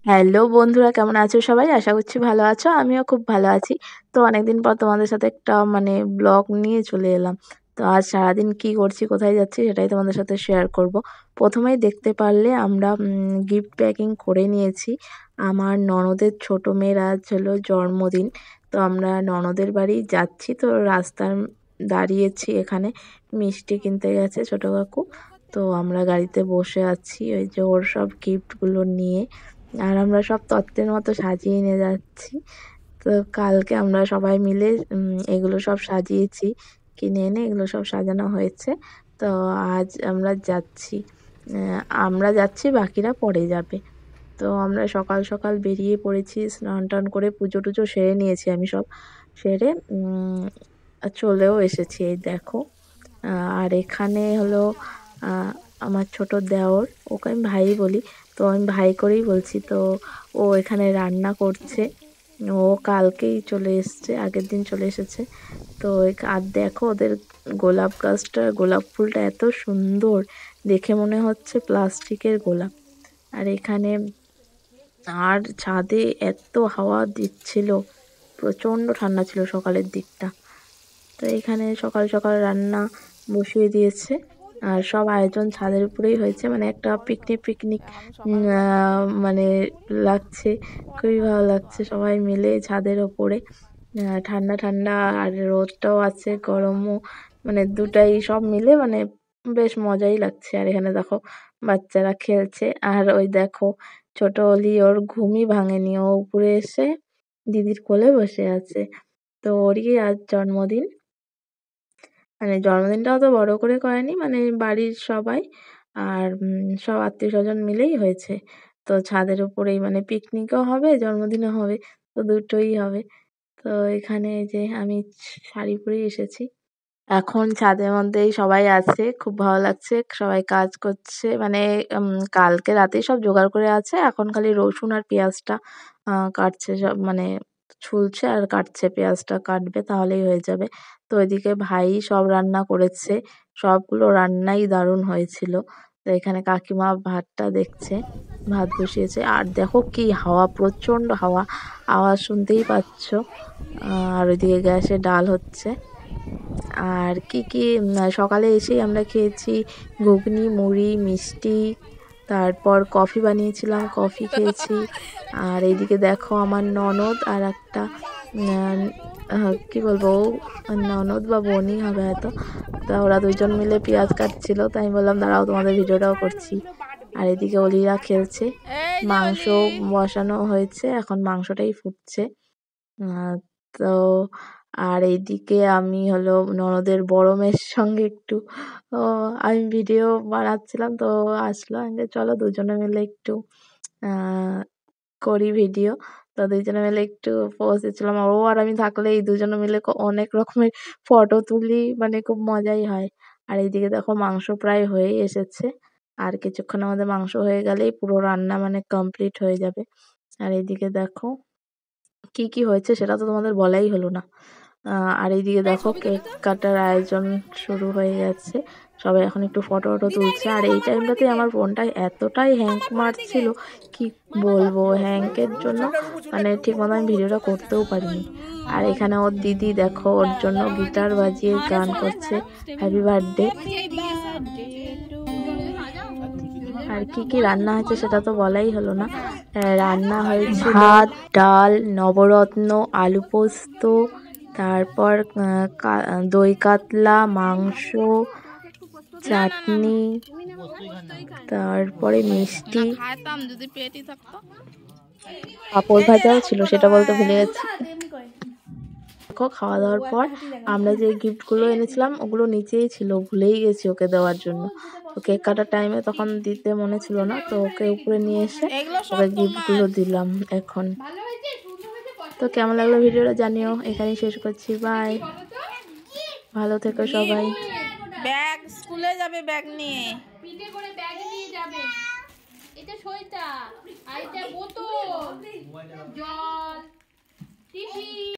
Hello বন্ধুরা, কেমন আছো সবাই? আশা করছি ভালো আছো। আমিও খুব ভালো আছি। তো অনেকদিন পর তোমাদের সাথে একটা ব্লগ নিয়ে চলে এলাম। তো আজ সারাদিন কি করছি, কোথায় যাচ্ছি সেটাই তোমাদের সাথে শেয়ার করব। প্রথমেই দেখতে পারলে আমরা গিফট প্যাকিং করে নিয়েছি। আমার ননদের ছোট মেয়ের আজ হলো জন্মদিন। তো আমরা ননদের বাড়ি যাচ্ছি। তো রাস্তায় দাঁড়িয়েছি এখানে। মিষ্টি কিনতে গেছে ছোট কাকু। তো আমরা গাড়িতে বসে আছি ওই যে ওর সব গিফটগুলো নিয়ে। আর আমরা সব তত্ত্বের মতো সাজিয়ে নিয়ে যাচ্ছি। তো কালকে আমরা সবাই মিলে এগুলো সব সাজিয়েছি। কিনে এনে এগুলো সব সাজানো হয়েছে। তো আজ আমরা যাচ্ছি। আমরা যাচ্ছি, বাকিরা পরে যাবে। তো আমরা সকাল সকাল বেরিয়ে পড়েছি, স্নান-টান করে পুজো-টুজো সেরে নিয়েছি আমি সব। সেরে চলেও এসেছি এই দেখো। আর এখানে হলো আ আমার ছোট দেওর, ওকে আমি ভাই বলি। তো আমি ভাই করেই বলছি। তো ও এখানে রান্না করছে। ও কালকেই চলে এসছে, আগের দিন চলে এসেছে। তো আর দেখো ওদের গোলাপ গাছটা, গোলাপ ফুলটা এত সুন্দর, দেখে মনে হচ্ছে প্লাস্টিকের গোলাপ। আর এখানে আর ছাদে এত হাওয়া দিচ্ছিল, প্রচণ্ড ঠান্ডা ছিল সকালের দিকটা। তো এখানে সকাল সকাল রান্না বসিয়ে দিয়েছে। আর সব আয়োজন ছাদের উপরেই হয়েছে, মানে একটা পিকনিক পিকনিক মানে লাগছে। খুবই ভালো লাগছে সবাই মিলে ছাদের ওপরে। ঠান্ডা ঠান্ডা আর রোদটাও আছে, গরমও, মানে দুটাই সব মিলে বেশ মজাই লাগছে। আর এখানে দেখো বাচ্চারা খেলছে। আর ওই দেখো ছোট অলি, ওর ঘুমই ভাঙেনি, ও উপরে এসে দিদির কোলে বসে আছে। তো ওরই আজ জন্মদিন। জন্মদিনটা অত বড় করে করেনি, বাড়ির সবাই আর সব আত্মীয়স্বজন মিলেই হয়েছে। তো ছাদের উপরেই পিকনিকও হবে, জন্মদিনও হবে, তো দুটোই হবে। তো এখানে এই যে আমি শাড়ি পরেই এসেছি। এখন ছাদের মধ্যেই সবাই আছে, খুব ভালো লাগছে। সবাই কাজ করছে, কালকে রাতেই সব জোগাড় করে আছে। এখন খালি রসুন আর পেঁয়াজটা কাটছে সব, ছুলছে আর কাটছে। পেঁয়াজটা কাটবে, তাহলেই হয়ে যাবে। তো ওইদিকে ভাই সব রান্না করেছে, সবগুলো রান্নাই দারুণ হয়েছিল। তো এখানে কাকিমা ভাতটা দেখছে, ভাত বসিয়েছে। আর দেখো কি হাওয়া, প্রচণ্ড হাওয়া, আওয়াজ শুনতেই পাচ্ছ। আর ওইদিকে গ্যাসে ডাল হচ্ছে। আর কি কি সকালে এসেই আমরা খেয়েছি ঘুগনি, মুড়ি, মিষ্টি, তারপর কফি বানিয়েছিলাম, কফি খেয়েছি। আর এইদিকে দেখো আমার ননদ আর একটা কি বলবো, ননদ বা বোনই হবে হয়তো। তা ওরা দুজন মিলে পেঁয়াজ কাটছিল, তাই আমি বললাম দাঁড়াও তোমাদের ভিডিওটাও করছি। আর এদিকে অলিরা খেলছে। মাংস বসানো হয়েছে, এখন মাংসটাই ফুটছে। আহ, তো আর এইদিকে আমি হলো ননদের বড় মেয়ের সঙ্গে একটু ও আমি ভিডিও বানাচ্ছিলাম। তো আসলো, আমি চলো দুজনে মিলে একটু আহ করি ভিডিও। তো দুজনে মিলে একটু পোজ দিচ্ছিলাম। ও আর আমি থাকলে এই দুজনে মিলে অনেক রকমের ফটো তুলি, খুব মজাই হয়। আর এইদিকে দেখো মাংস প্রায় হয়েই এসেছে। আর কিছুক্ষণের মধ্যে মাংস হয়ে গেলেই পুরো রান্না কমপ্লিট হয়ে যাবে। আর এইদিকে দেখো কি কি হয়েছে সেটা তো তোমাদের বলাই হলো না। আর এইদিকে দেখো কেক কাটার আয়োজন শুরু হয়ে গেছে। সবাই এখন একটু ফটো টটো তুলছে। আর এই টাইমটাতে আমার ফোনটা এতটাই হ্যাংক মারছিল, কি বলবো, হ্যাংকের জন্য ঠিক মতো আমি ভিডিওটা করতেও পারিনি। আর এখানে ওর দিদি দেখো ওর জন্য গিটার বাজিয়ে গান করছে, হ্যাপি বার্থডে। আর কি কি রান্না হয়েছে সেটা তো বলাই হলো না। রান্না হয়েছিল ভাত, ডাল, নবরত্ন, আলু পোস্ত, তারপর দই কাতলা, মাংস, চাটনি, তারপরে মিষ্টি, পাঁপড় ভাজাও ছিল, সেটা বলতে ভুলে গেছি। দেখো খাওয়া দাওয়ার পর আমরা যে গিফটগুলো এনেছিলাম ওগুলো নিচেই ছিল, ভুলেই গেছি ওকে দেওয়ার জন্য। তো কেক কাটার টাইমে তখন দিতে মনে ছিল না, তো ওকে উপরে নিয়ে এসে ওকে গিফটগুলো দিলাম এখন। তো কেমন লাগলো ভিডিওটা জানিও। এখানেই শেষ করছি, বাই, ভালো থেকো সবাই। ব্যাগ স্কুলে যাবে, ব্যাগ নিয়ে পিঠে করে ব্যাগ নিয়ে যাবে। এটা সইটা আর এটা বোতল, জল, টিফিন।